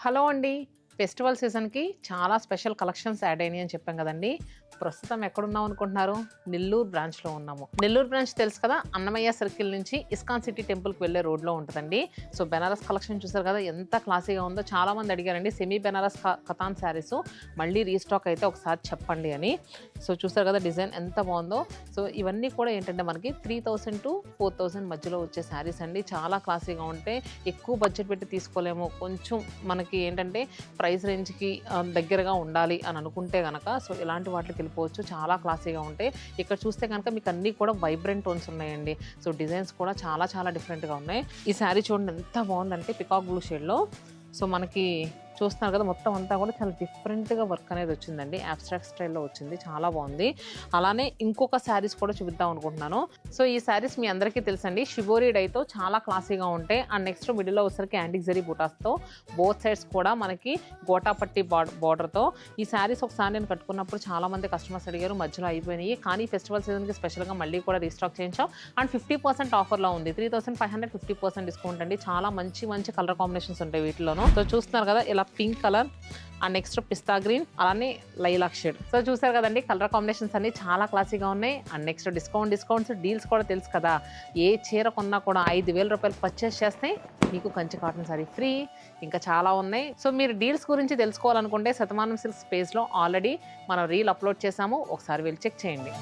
Hello అండి. Festival సీజన్‌కి చాలా స్పెషల్ కలెక్షన్స్ యాడ్ అయినాయి అని చెప్పాం కదండీ! ప్రస్తుతం ఎక్కడున్నాం అనుకుంటున్నారు? నెల్లూరు బ్రాంచ్‌లో ఉన్నాము. నెల్లూరు బ్రాంచ్ తెలుసు కదా! అన్నమయ్య సర్కిల్ నుంచి ఇస్కాన్ సిటీ టెంపుల్‌కి వెళ్ళే రోడ్‌లో ఉంటదండి. సో, బెనారస్ కలెక్షన్ చూసారు కదా! ఎంత క్లాసీగా ఉందో చాలామంది అడిగారండి. సెమీ బెనారస్ కతాన్ శారీసు మళ్ళీ రీస్టాక్ అయితే ఒకసారి చెప్పండి అని. సో, చూసారు కదా డిజైన్ ఎంత బావుందో. సో, ఇవన్నీ కూడా ఏంటంటే మనకి 3000-4000 మధ్యలో వచ్చే శారీస్ అండి. చాలా క్లాసీగా ఉంటాయి. ఎక్కువ బడ్జెట్ పెట్టి తీసుకోలేము. కొంచెం మనకి ఏంటంటే ప్రైస్ రేంజ్‌కి దగ్గరగా ఉండాలి అని అనుకుంటే గనక సో, ఇలాంటి వాటికి వెళ్ళిపోవచ్చు. చాలా క్లాసీగా ఉంటాయి. ఇక్కడ చూస్తే కనుక మీకు అన్నీ కూడా వైబ్రెంట్ టోన్స్ ఉన్నాయండి. సో, డిజైన్స్ కూడా చాలా చాలా డిఫరెంట్‌గా ఉన్నాయి. ఈ శారీ చూడండి ఎంత బాగుందంటే పికాక్ బ్లూ షేడ్‌లో. సో, మనకి చూస్తున్నారు కదా మొత్తం అంతా కూడా చాలా డిఫరెంట్‌గా వర్క్ అనేది వచ్చిందండి. అబ్స్ట్రాక్ట్ స్టైల్‌లో వచ్చింది. చాలా బాగుంది. అలానే ఇంకొక శారీస్ కూడా చూపిద్దాం అనుకుంటున్నాను. సో, ఈ శారీస్ మీ అందరికీ తెలుసండి. షిబోరి డైతో చాలా క్లాసీగా ఉంటాయి. అండ్ నెక్స్ట్ మిడిల్‌లో వచ్చేసరికి యాంటిక్ జరీ బూటాస్‌తో బోత్ సైడ్స్ కూడా మనకి గోటాపట్టి బార్డర్‌తో ఈ శారీస్ ఒకసారి నేను కట్టుకున్నప్పుడు చాలామంది కస్టమర్స్ అడిగారు. మధ్యలో అయిపోయినాయి. కానీ ఫెస్టివల్ సీజన్‌కి స్పెషల్‌గా మళ్ళీ కూడా రీస్టాక్ చేయించాం. అండ్ 50% ఆఫర్‌లో ఉంది. 3500 50% డిస్కౌంట్ అండి. చాలా మంచి మంచి కలర్ కాంబినేషన్స్ ఉంటాయి వీటిలోను. సో, చూస్తున్నారు కదా ఇలా pink colour and next pista green అలానే లైలాక్ షేడ్. సో, చూసారు కదండి కలర్ కాంబినేషన్స్ అన్ని చాలా క్లాసీగా ఉన్నాయి. అండ్ నెక్స్ట్ డిస్కౌంట్స్ డీల్స్ కూడా తెలుసు కదా! ఏ చీర కొన్నా కూడా 5000 రూపాయలు పర్చేస్ చేస్తే మీకు కంచి కాటన్ సారీ ఫ్రీ. ఇంకా చాలా ఉన్నాయి. సో, మీరు డీల్స్ గురించి తెలుసుకోవాలనుకుంటే శతమానం సిల్క్స్ పేజ్‌లో ఆల్రెడీ మనం రీల్ అప్లోడ్ చేసాము. ఒకసారి వెళ్ళి చెక్ చేయండి.